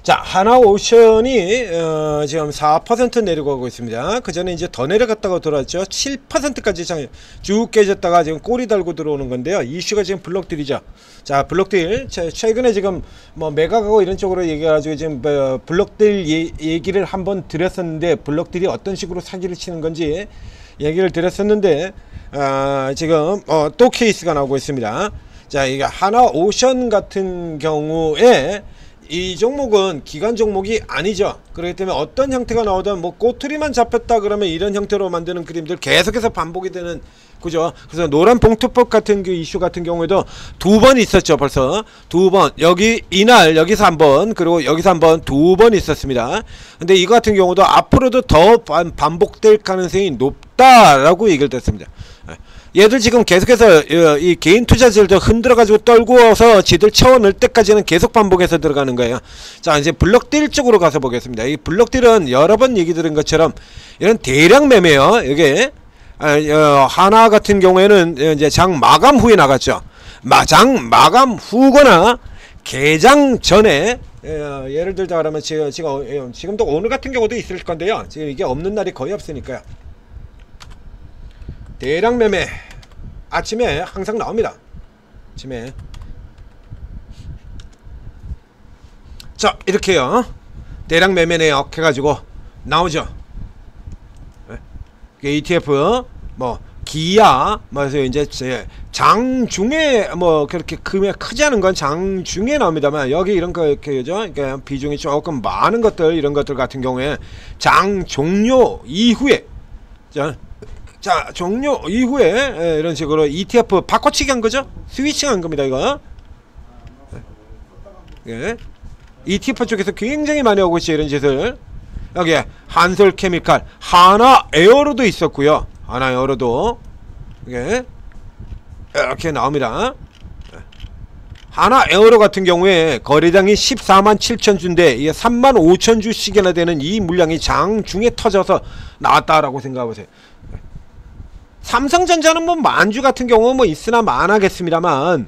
자, 하나오션이 지금 4% 내려가고 있습니다. 그 전에 이제 더 내려갔다가 돌아왔죠. 7%까지 쭉 깨졌다가 지금 꼬리 달고 들어오는 건데요. 이슈가 지금 블록딜이죠. 자, 블록딜 최근에 지금 뭐 매각하고 이런 쪽으로 얘기해가지고 지금 블록딜 얘기를 한번 드렸었는데, 블록딜이 어떤 식으로 사기를 치는 건지 얘기를 드렸었는데, 지금 또 케이스가 나오고 있습니다. 자, 이게 하나오션 같은 경우에 이 종목은 기관 종목이 아니죠. 그렇기 때문에 어떤 형태가 나오든 뭐 꼬투리만 잡혔다 그러면 이런 형태로 만드는 그림들 계속해서 반복이 되는, 그죠? 그래서 노란 봉투법 같은 그 이슈 같은 경우에도 2번 있었죠. 벌써 2번, 여기 이날 여기서 한번, 그리고 여기서 한번 2번 있었습니다. 근데 이거 같은 경우도 앞으로도 더 반복될 가능성이 높다라고 얘기를 했습니다. 얘들 지금 계속해서 이 개인 투자자들도 흔들어가지고 떨구어서 지들 채워넣을 때까지는 계속 반복해서 들어가는 거예요. 자, 이제 블록딜 쪽으로 가서 보겠습니다. 이 블록딜은 여러 번 얘기 들은 것처럼 이런 대량 매매요. 이게 하나 같은 경우에는 이제 장 마감 후에 나갔죠. 장 마감 후거나 개장 전에, 예를 들자 그러면 지금도 오늘 같은 경우도 있을 건데요. 지금 이게 없는 날이 거의 없으니까요. 대량 매매 아침에 항상 나옵니다. 아침에 자, 이렇게요. 대량 매매 내역 해가지고 나오죠. ETF 뭐 기아 뭐해서 이제 장중에 뭐 그렇게 금액 크지 않은 건 장중에 나옵니다만, 여기 이런 거 그죠? 그러니까 비중이 조금 많은 것들, 이런 것들 같은 경우에 장 종료 이후에, 자, 종료 이후에 이런 식으로 ETF 바꿔치기 한 거죠? 스위칭 한 겁니다, 이거. 예. ETF 쪽에서 굉장히 많이 하고 있어요, 이런 짓을. 여기에 한솔 케미칼, 하나 에어로도 있었고요. 하나 에어로도 이게 이렇게 나옵니다. 하나 에어로 같은 경우에 거래량이 14만 7천 주인데 이게 3만 5천 주씩이나 되는 이 물량이 장중에 터져서 나왔다라고 생각해보세요. 삼성전자는 뭐 만주 같은 경우 뭐 있으나 마나겠습니다만,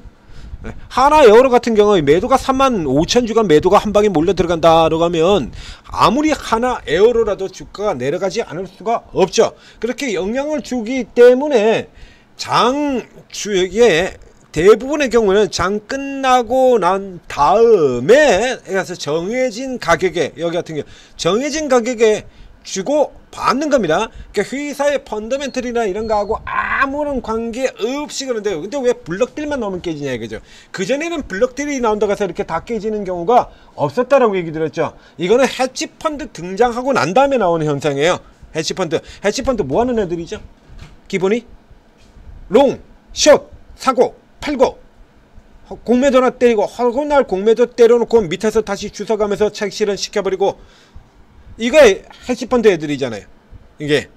하나 에어로 같은 경우에 매도가 3만 5천 주간 매도가 한 방에 몰려 들어간다라고 하면 아무리 하나 에어로라도 주가가 내려가지 않을 수가 없죠. 그렇게 영향을 주기 때문에 장주에 대부분의 경우는 장 끝나고 난 다음에 가서 정해진 가격에, 여기 같은 경우 정해진 가격에 주고 받는 겁니다. 그러니까 회사의 펀더멘털이나 이런 거하고 아무런 관계 없이 그런데요. 근데 왜 블록딜만 나오면 깨지냐 이거죠. 그전에는 블록딜이 나온다고 해서 이렇게 다 깨지는 경우가 없었다라고 얘기 드렸죠. 이거는 헤지펀드 등장하고 난 다음에 나오는 현상이에요. 헤지펀드 뭐 하는 애들이죠? 기본이 롱, 숏, 사고, 팔고, 공매도나 때리고, 하고 날 공매도 때려놓고 밑에서 다시 주워가면서 차익 실현 시켜버리고, 이거 헤지펀드 애들이잖아요. 이게.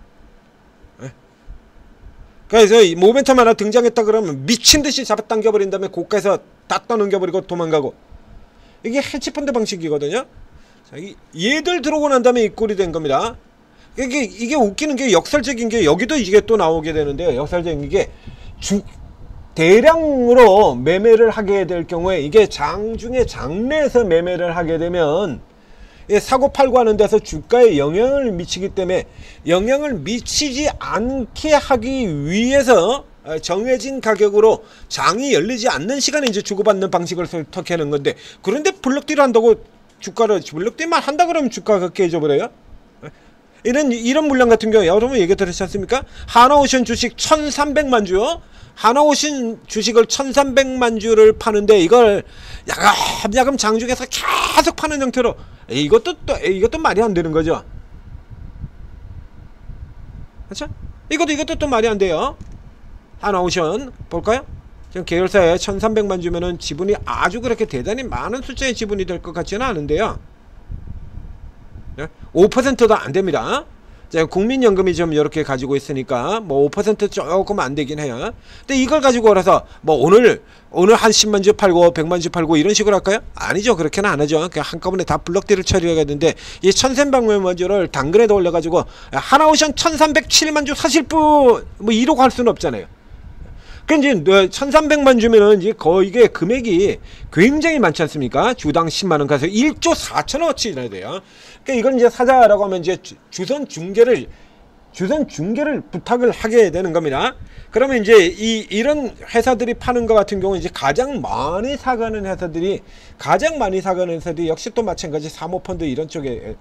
그래서 이 모멘텀 하나 등장했다 그러면 미친듯이 잡아당겨버린 다음에 고가에서 다 떠넘겨버리고 도망가고, 이게 헤지펀드 방식이거든요. 자, 얘들 들어오고 난 다음에 이 꼴이 된 겁니다. 이게 웃기는 게, 역설적인 게, 여기도 이게 또 나오게 되는데요. 역설적인 게 대량으로 매매를 하게 될 경우에, 이게 장중에 장내에서 매매를 하게 되면 사고 팔고 하는 데서 주가에 영향을 미치기 때문에, 영향을 미치지 않게 하기 위해서 정해진 가격으로 장이 열리지 않는 시간에 이제 주고받는 방식을 선택하는 건데, 그런데 블록딜을 한다고 주가를, 블록딜만 한다 그러면 주가가 깨져버려요. 이런 물량 같은 경우에 여러분 얘기 들으셨지 않습니까? 하나오션 주식 1300만 주요. 하나오션 주식을 1300만 주를 파는데, 이걸 야금 장중에서 계속 파는 형태로, 이것도 말이 안 되는 거죠. 그렇죠? 이것도 또 말이 안 돼요. 하나오션 볼까요? 지금 계열사에 1300만 주면은 지분이 아주 그렇게 대단히 많은 숫자의 지분이 될 것 같지는 않은데요. 5%도 안 됩니다. 국민연금이 좀 이렇게 가지고 있으니까 뭐 5% 조금 안 되긴 해요. 근데 이걸 가지고 그래서 뭐 오늘 한 10만 주 팔고 100만 주 팔고 이런 식으로 할까요? 아니죠. 그렇게는 안 하죠. 그냥 한꺼번에 다 블록딜을 처리해야 되는데, 이 1300만 주를 당근에다 올려가지고 하나오션 1307만 주 사실 분 뭐 이러고 할 수는 없잖아요. 그 이제 1,300만 주면은 이제 거의 이게 금액이 굉장히 많지 않습니까? 주당 10만 원 가서 1조 4천억어치 나야 돼요. 그러니까 이건 이제 사자라고 하면 이제 주선 중계를 부탁을 하게 되는 겁니다. 그러면 이제 이런 회사들이 파는 것 같은 경우는 이제 가장 많이 사가는 회사들이 역시 또 마찬가지 사모펀드 이런 쪽에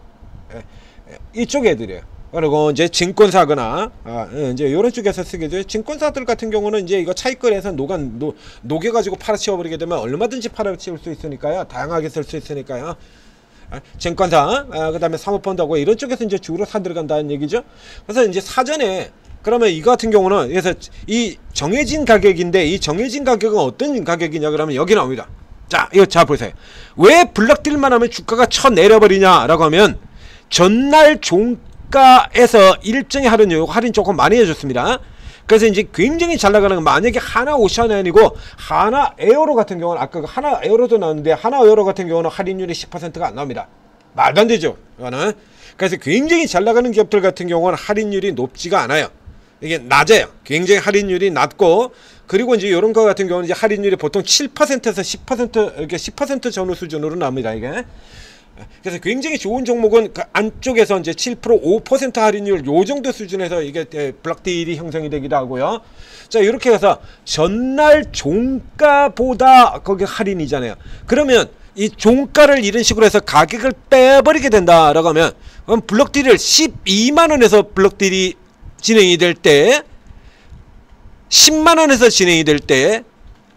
이쪽 애들이에요. 그리고 이제 증권사거나 이제 이런 쪽에서 쓰게 돼요. 증권사들 같은 경우는 이제 이거 차익거래에서 녹여가지고 팔아치워 버리게 되면 얼마든지 팔아치울 수 있으니까요. 다양하게 쓸 수 있으니까요. 증권사, 그다음에 사모펀드하고 이런 쪽에서 이제 주로 사 들어간다는 얘기죠. 그래서 이제 사전에 그러면 이거 같은 경우는 그래서 이 정해진 가격인데 이 정해진 가격은 어떤 가격이냐 그러면 여기 나옵니다. 자, 이거 자 보세요. 왜 블럭딜만 하면 주가가 쳐내려버리냐라고 하면 전날 종가에서 일정히 할인 조금 많이 해줬습니다. 그래서 이제 굉장히 잘 나가는 건 만약에 하나 오션엔이고 하나 에어로 같은 경우는 아까 하나 에어로도 나왔는데 하나 에어로 같은 경우는 할인율이 10%가 안 나옵니다. 말도 안 되죠. 이거는. 그래서 굉장히 잘 나가는 기업들 같은 경우는 할인율이 높지가 않아요. 이게 낮아요. 굉장히 할인율이 낮고 그리고 이제 이런 거 같은 경우는 이제 할인율이 보통 7%에서 10% 이렇게 10% 전후 수준으로 나옵니다. 이게. 그래서 굉장히 좋은 종목은 그 안쪽에서 이제 7% 5% 할인율 요 정도 수준에서 이게 블럭딜이 형성이 되기도 하고요. 자, 이렇게 해서 전날 종가보다 거기 할인이잖아요. 그러면 이 종가를 이런 식으로 해서 가격을 빼버리게 된다라고 하면 그럼 블럭딜을 12만원에서 블럭딜이 진행이 될 때 10만원에서 진행이 될 때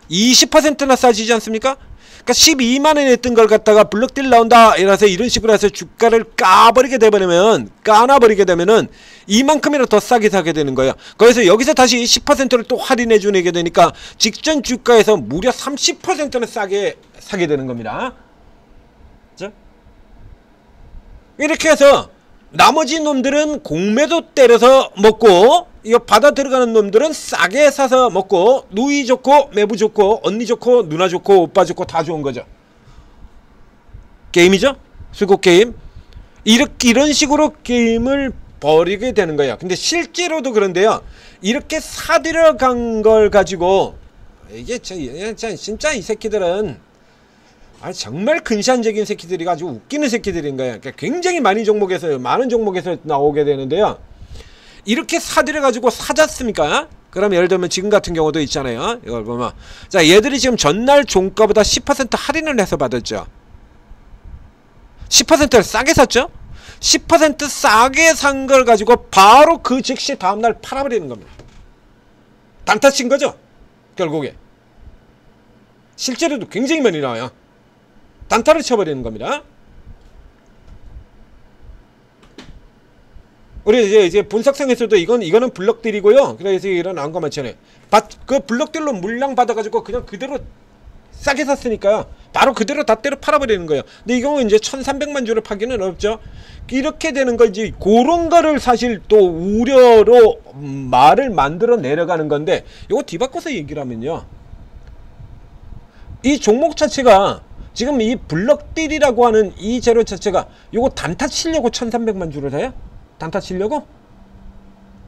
20%나 싸지지 않습니까? 그러니까 12만원에 했던 걸 갖다가 블럭딜 나온다 이래서 이런 식으로 해서 주가를 까나버리게 되면은 이만큼이나 더 싸게 사게 되는 거예요. 그래서 여기서 다시 10%를 또 할인해 주게 되니까 직전 주가에서 무려 30%는 싸게 사게 되는 겁니다. 그렇죠? 이렇게 해서 나머지 놈들은 공매도 때려서 먹고 이거 받아 들어가는 놈들은 싸게 사서 먹고 누이 좋고 매부 좋고 언니 좋고 누나 좋고 오빠 좋고 다 좋은 거죠. 게임이죠. 수고 게임. 이런 식으로 게임을 벌이게 되는 거예요. 근데 실제로도 그런데요. 이렇게 사들여간 걸 가지고 이게 진짜 이 새끼들은 정말 근시안적인 새끼들이 아주 웃기는 새끼들인 거예요. 그러니까 굉장히 많은 종목에서 나오게 되는데요. 이렇게 사들여 가지고 사졌습니까? 그럼 예를 들면 지금 같은 경우도 있잖아요. 이걸 보면 자, 얘들이 지금 전날 종가보다 10% 할인을 해서 받았죠. 10%를 싸게 샀죠. 10% 싸게 산 걸 가지고 바로 그 즉시 다음날 팔아버리는 겁니다. 단타 친 거죠. 결국에 실제로도 굉장히 많이 나와요. 단타를 쳐버리는 겁니다. 우리 이제 분석상에서도 이거는 블럭딜이고요. 그래서 이런 안과 마찬가지. 그 블럭딜로 물량 받아가지고 그냥 그대로 싸게 샀으니까요. 바로 그대로 다 때려 팔아버리는 거예요. 근데 이 경우는 이제 1,300만 주를 파기는 어렵죠. 이렇게 되는 거지. 그런 거를 사실 또 우려로 말을 만들어 내려가는 건데, 이거 뒤바꿔서 얘기를 하면요. 이 종목 자체가 지금 이 블럭딜이라고 하는 이 재료 자체가 이거 단타 치려고 1,300만 주를 사요? 단타 치려고?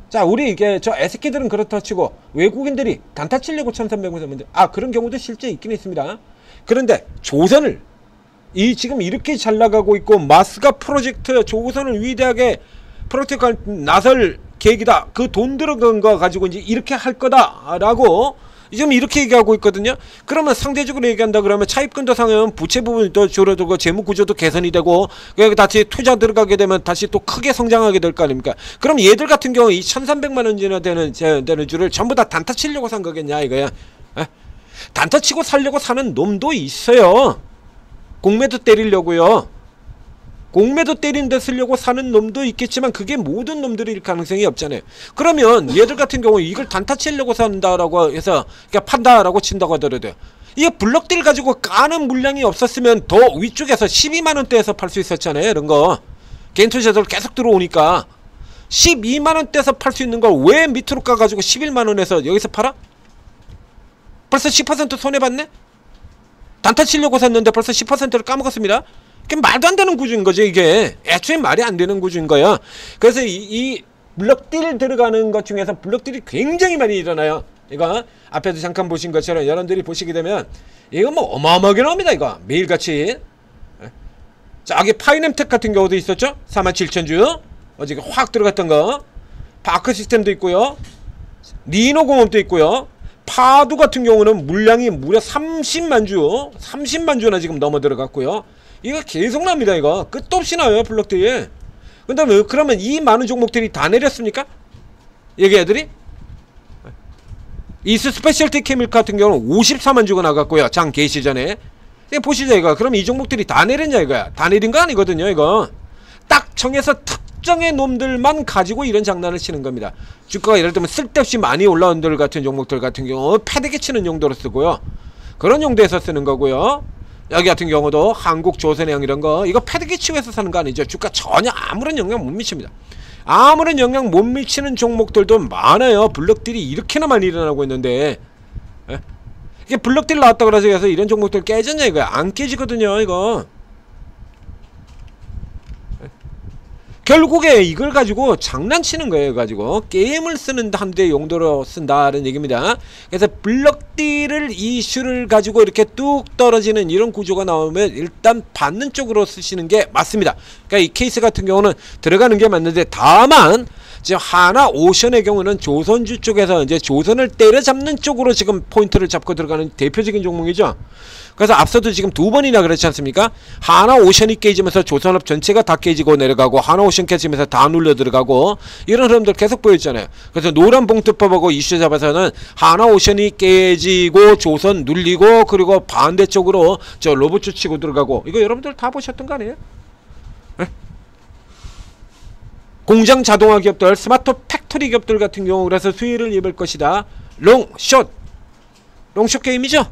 자, 우리 이게 저 애새끼들은 그렇다 치고 외국인들이 단타 치려고 1,300만 사면 그런 경우도 실제 있긴 있습니다. 그런데 조선을 지금 이렇게 잘 나가고 있고 마스가 프로젝트 조선을 위대하게 프로젝트가 나설 계획이다. 그 돈 들어간 거 가지고 이제 이렇게 할 거다라고 지금 이렇게 얘기하고 있거든요. 그러면 상대적으로 얘기한다 그러면 차입금도 상하면 부채 부분이 또 줄어들고 재무 구조도 개선이 되고 다시 투자 들어가게 되면 다시 또 크게 성장하게 될 거 아닙니까? 그럼 얘들 같은 경우 이 1,300만 원이나 되는 주를 전부 다 단타 치려고 산 거겠냐 이거야. 단타 치고 살려고 사는 놈도 있어요. 공매도 때리려고요. 공매도 때린 데 쓰려고 사는 놈도 있겠지만 그게 모든 놈들일 가능성이 없잖아요. 그러면 얘들 같은 경우 이걸 단타 치려고 산다라고 해서 그러니까 판다라고 친다고 하더라도 이게 블럭딜 가지고 까는 물량이 없었으면 더 위쪽에서 12만원대에서 팔 수 있었잖아요. 이런 거 개인 투자자들 계속 들어오니까 12만원대에서 팔 수 있는 걸 왜 밑으로 까가지고 11만원에서 여기서 팔아? 벌써 10% 손해봤네? 단타 치려고 샀는데 벌써 10%를 까먹었습니다. 그게 말도 안 되는 구조인 거죠. 이게 애초에 말이 안 되는 구조인 거야. 그래서 이 블럭딜 들어가는 것 중에서 블럭딜이 굉장히 많이 일어나요. 이거 앞에도 잠깐 보신 것처럼 여러분들이 보시게 되면 이거 뭐 어마어마하게 나옵니다. 이거 매일같이. 자, 여기 파이넴텍 같은 경우도 있었죠. 47,000주 어제 확 들어갔던 거. 바크 시스템도 있고요. 리노공업도 있고요. 파두 같은 경우는 물량이 무려 30만 주나 지금 넘어 들어갔고요. 이거 계속 납니다. 이거 끝도 없이 나와요. 블록들이. 근데 왜 그러면 이 많은 종목들이 다 내렸습니까? 여기 애들이? 이스 스페셜티 케밀 같은 경우는 54만 주가 나갔고요. 장 개시 전에. 이거 보시죠 이거. 그럼 이 종목들이 다 내렸냐 이거야. 다 내린 거 아니거든요 이거. 딱 정해서 특정의 놈들만 가지고 이런 장난을 치는 겁니다. 주가가 예를 들면 쓸데없이 많이 올라온 들 같은 종목들 같은 경우 패대기 치는 용도로 쓰고요. 그런 용도에서 쓰는 거고요. 여기 같은 경우도 한국 조선해양 이런 거 이거 패대기 치고 해서 사는 거 아니죠. 주가 전혀 아무런 영향 못 미칩니다. 아무런 영향 못 미치는 종목들도 많아요. 블록들이 이렇게나 많이 일어나고 있는데 이게 블록들 나왔다 그래서 이런 종목들 깨졌냐 이거야. 안 깨지거든요 이거. 결국에 이걸 가지고 장난치는 거예요. 가지고 게임을 쓰는 한대 용도로 쓴다는 얘기입니다. 그래서 블록들을 이슈를 가지고 이렇게 뚝 떨어지는 이런 구조가 나오면 일단 받는 쪽으로 쓰시는 게 맞습니다. 그러니까 이 케이스 같은 경우는 들어가는 게 맞는데, 다만 지금 하나오션의 경우는 조선주 쪽에서 이제 조선을 때려잡는 쪽으로 지금 포인트를 잡고 들어가는 대표적인 종목이죠. 그래서 앞서도 지금 두 번이나 그렇지 않습니까? 하나오션이 깨지면서 조선업 전체가 다 깨지고 내려가고, 하나오션 깨지면서 다 눌려 들어가고, 이런 흐름들 계속 보였잖아요. 그래서 노란 봉투법하고 이슈 잡아서는 하나오션이 깨지고 조선 눌리고, 그리고 반대쪽으로 저 로봇주 치고 들어가고, 이거 여러분들 다 보셨던 거 아니에요? 네? 공장 자동화 기업들, 스마트 팩토리 기업들 같은 경우 그래서 수혜를 입을 것이다. 롱숏 게임이죠.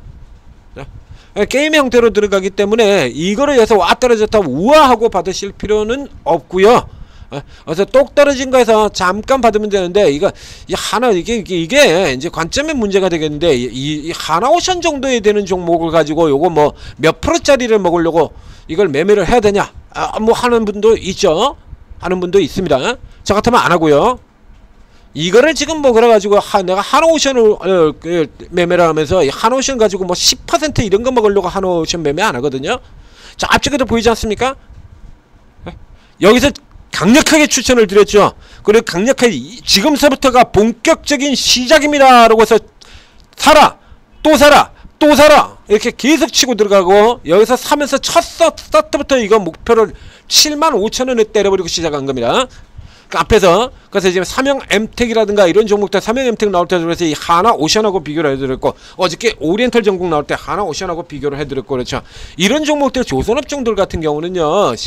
게임의 형태로 들어가기 때문에 이거를 해서 와 떨어졌다 우아하고 받으실 필요는 없고요. 그래서 똑 떨어진 거에서 잠깐 받으면 되는데, 이게 이제 관점의 문제가 되겠는데, 이 하나오션 정도에 되는 종목을 가지고 요거 뭐 몇 프로짜리를 먹으려고 이걸 매매를 해야 되냐? 뭐 하는 분도 있죠. 하는 분도 있습니다. 저 같으면 안 하고요. 이거를 지금 뭐 그래가지고 내가 하나오션을 매매를 하면서 하나오션 가지고 뭐 10% 이런 거 먹으려고 하나오션 매매 안 하거든요. 자, 앞쪽에도 보이지 않습니까? 여기서 강력하게 추천을 드렸죠. 그리고 강력하게 지금서부터가 본격적인 시작입니다 라고 해서 사라 또 사라 또 사라 이렇게 계속 치고 들어가고, 여기서 사면서 첫 스타트부터 이거 목표를 75,000원에 때려버리고 시작한 겁니다. 그 앞에서 그래서 지금 삼형 엠텍이라든가 이런 종목들, 삼형 엠텍 나올 때 그래서 이 하나오션하고 비교를 해드렸고, 어저께 오리엔탈 전국 나올 때 하나오션하고 비교를 해드렸고, 그렇죠. 이런 종목들 조선업종들 같은 경우는요, 5%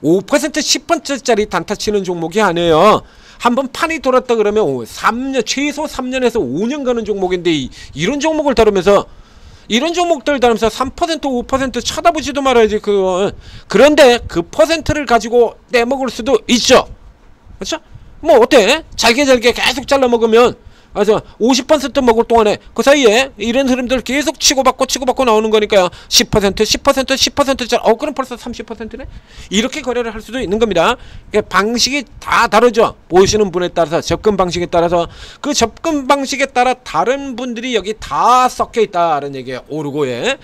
10%짜리 단타 치는 종목이 아니에요. 한번 판이 돌았다 그러면 3년, 최소 3년에서 5년 가는 종목인데, 이런 종목을 다루면서 이런 종목들 다루면서 3% 5% 쳐다보지도 말아야지. 그런데 그 퍼센트를 가지고 떼먹을 수도 있죠. 그렇죠? 뭐 어때? 잘게 계속 잘라 먹으면, 그래서 50% 먹을 동안에 그 사이에 이런 흐름들 계속 치고받고 나오는 거니까요. 10%짜리 그럼 벌써 30%네? 이렇게 거래를 할 수도 있는 겁니다. 방식이 다 다르죠. 보시는 분에 따라서, 접근 방식에 따라서, 그 접근 방식에 따라 다른 분들이 여기 다 섞여 있다는 얘기예요. 오르고에.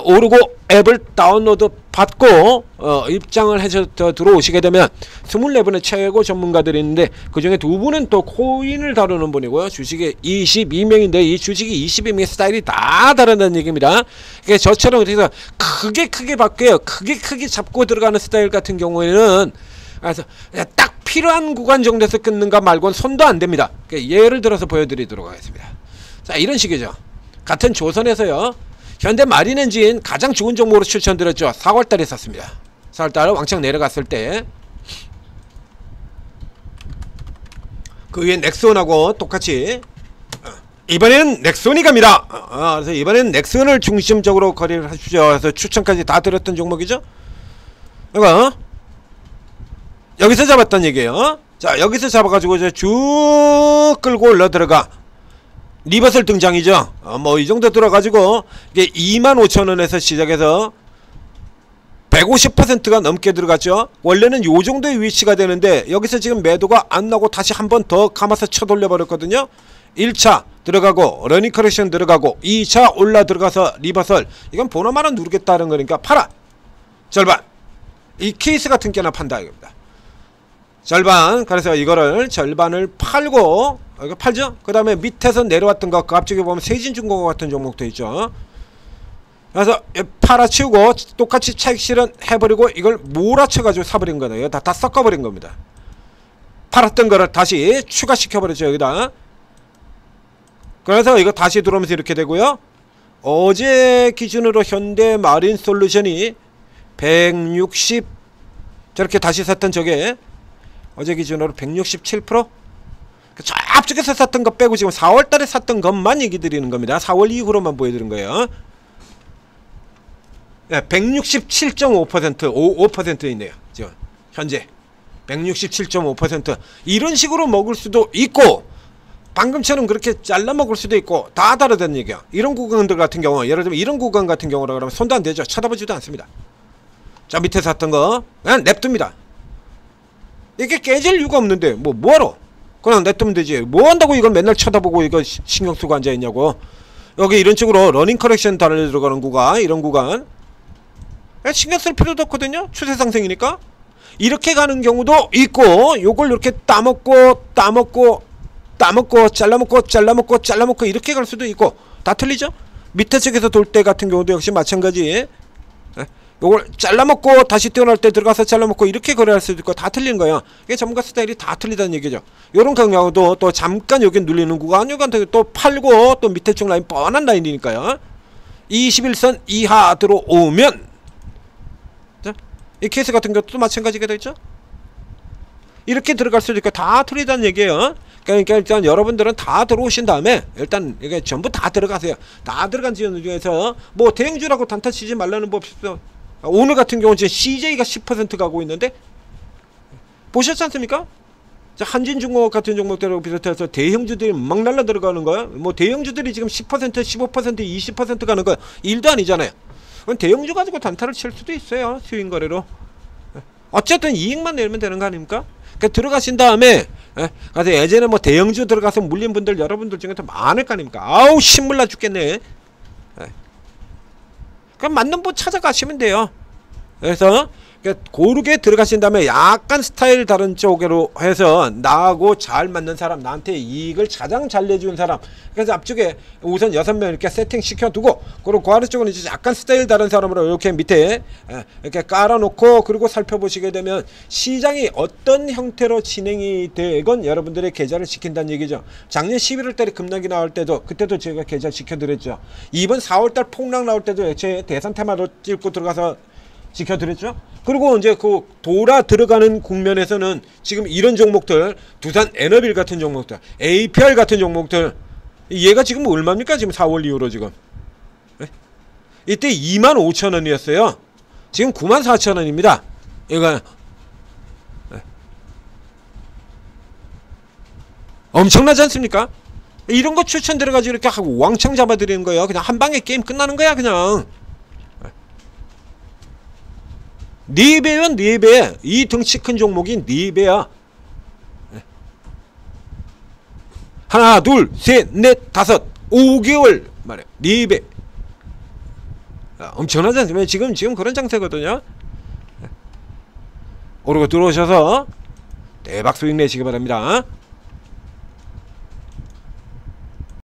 오르고 앱을 다운로드 받고 입장을 해서 들어오시게 되면 24분의 최고 전문가들이 있는데, 그 중에 2분은 또 코인을 다루는 분이고요. 주식에 22명인데 이 주식이 22명의 스타일이 다 다르다는 얘기입니다. 그러니까 저처럼 그래서 크게 바뀌어요. 크게 잡고 들어가는 스타일 같은 경우에는, 그래서 딱 필요한 구간 정도에서 끊는가 말고는 손도 안 됩니다. 그러니까 예를 들어서 보여드리도록 하겠습니다. 자, 이런 식이죠. 같은 조선에서요, 현대 마린엔진 가장 좋은 종목으로 추천드렸죠. 4월달에 샀습니다. 4월달 왕창 내려갔을 때. 그 위에 넥슨하고 똑같이 이번에는 넥슨이 갑니다. 그래서 이번에는 넥슨을 중심적으로 거래를 하십시오. 그래서 추천까지 다 드렸던 종목이죠. 이거 여기서 잡았던 얘기예요. 자, 여기서 잡아가지고 이제 쭉 끌고 올라 들어가 리버설 등장이죠. 뭐 이 정도 들어가지고 이게 25,000원에서 시작해서 150%가 넘게 들어갔죠. 원래는 요 정도의 위치가 되는데, 여기서 지금 매도가 안 나고 다시 한 번 더 감아서 쳐돌려 버렸거든요. 1차 들어가고 러닝 커렉션 들어가고 2차 올라 들어가서 리버설. 이건 보너마는 누르겠다는 거니까 팔아. 절반. 이 케이스 같은 게나 판다 이겁니다. 절반. 그래서 이거를 절반을 팔고 이거 팔죠. 그 다음에 밑에서 내려왔던 거 그 앞쪽에 보면 세진중공업 같은 종목도 있죠. 그래서 팔아치우고 똑같이 차익 실현 해버리고 이걸 몰아쳐가지고 사버린 거네요. 다 섞어버린 겁니다. 팔았던 거를 다시 추가시켜버렸죠 여기다. 그래서 이거 다시 들어오면서 이렇게 되고요. 어제 기준으로 현대마린솔루션이 160 저렇게 다시 샀던 저게 어제 기준으로 167%? 저 앞쪽에서 샀던 거 빼고 지금 4월달에 샀던 것만 얘기 드리는 겁니다. 4월 이후로만 보여드린 거예요. 네, 167.5% 5% 있네요. 지금 현재 167.5% 이런 식으로 먹을 수도 있고 방금처럼 그렇게 잘라 먹을 수도 있고 다 다르다는 얘기야. 이런 구간들 같은 경우 예를 들면 이런 구간 같은 경우라 그러면 손도 안 대죠. 쳐다보지도 않습니다. 자 밑에 샀던 거 그냥 냅둡니다. 이게 깨질 이유가 없는데 뭐하러 그냥 냅두면 되지. 뭐 한다고 이걸 맨날 쳐다보고 이거 신경 쓰고 앉아있냐고. 여기 이런 식으로 러닝 커렉션 달려 들어가는 구간 이런 구간 신경 쓸 필요도 없거든요. 추세 상승이니까. 이렇게 가는 경우도 있고 요걸 이렇게 따먹고 잘라먹고 이렇게 갈 수도 있고 다 틀리죠. 밑에 쪽에서 돌 때 같은 경우도 역시 마찬가지. 요걸 잘라먹고 다시 뛰어날 때 들어가서 잘라먹고 이렇게 거래할 수도 있고 다 틀린 거야. 이게 전문가 스타일이 다 틀리다는 얘기죠. 요런 경우도 또 잠깐 여기 눌리는 구간 요건 또 팔고 또 밑에 쪽 라인 뻔한 라인이니까요. 21선 이하 들어오면 이 케이스 같은 것도 마찬가지가 되죠. 이렇게 들어갈 수도 있고 다 틀리다는 얘기예요. 그러니까 일단 여러분들은 다 들어오신 다음에 일단 이게 전부 다 들어가세요. 다 들어간 지연 중에서 뭐 대형주라고 단타 치지 말라는 법 없어. 오늘 같은 경우는 지금 CJ가 10% 가고 있는데 보셨지 않습니까? 한진중공업 같은 종목들하고 비슷해서 대형주들이 막 날라 들어가는 거야. 뭐 대형주들이 지금 10%, 15%, 20% 가는 거야. 일도 아니잖아요. 대형주 가지고 단타를 칠 수도 있어요. 스윙 거래로. 어쨌든 이익만 내면 되는 거 아닙니까? 그러니까 들어가신 다음에 그래서 예전에 뭐 대형주 들어가서 물린 분들 여러분들 중에 더 많을 거 아닙니까? 아우 신물나 죽겠네. 그럼 맞는 분 찾아가시면 돼요. 그래서 고르게 들어가신 다음에 약간 스타일 다른 쪽으로 해서 나하고 잘 맞는 사람, 나한테 이익을 가장 잘 내주는 사람. 그래서 앞쪽에 우선 6명 이렇게 세팅 시켜두고, 그리고 그 아래쪽은 이제 약간 스타일 다른 사람으로 이렇게 밑에 이렇게 깔아놓고, 그리고 살펴보시게 되면 시장이 어떤 형태로 진행이 되건 여러분들의 계좌를 지킨다는 얘기죠. 작년 11월 달에 급락이 나올 때도 그때도 제가 계좌 지켜드렸죠. 이번 4월 달 폭락 나올 때도 제 대선 테마로 찍고 들어가서 지켜드렸죠. 그리고 이제 그 돌아 들어가는 국면에서는 지금 이런 종목들, 두산 에너빌 같은 종목들, APR 같은 종목들, 얘가 지금 얼마입니까? 지금 4월 이후로 지금 이때 25,000원이었어요. 지금 94,000원입니다. 이거 엄청나지 않습니까? 이런 거 추천 들어가지고 이렇게 하고 왕창 잡아드리는 거예요. 그냥 한 방에 게임 끝나는 거야 그냥. 4배면 4배. 이 덩치 큰 종목이 4배야. 하나, 둘, 셋, 넷, 다섯, 5개월 말해. 4배. 엄청나지 않습니까? 지금 그런 장세거든요. 오르고 들어오셔서 대박 수익 내시기 바랍니다.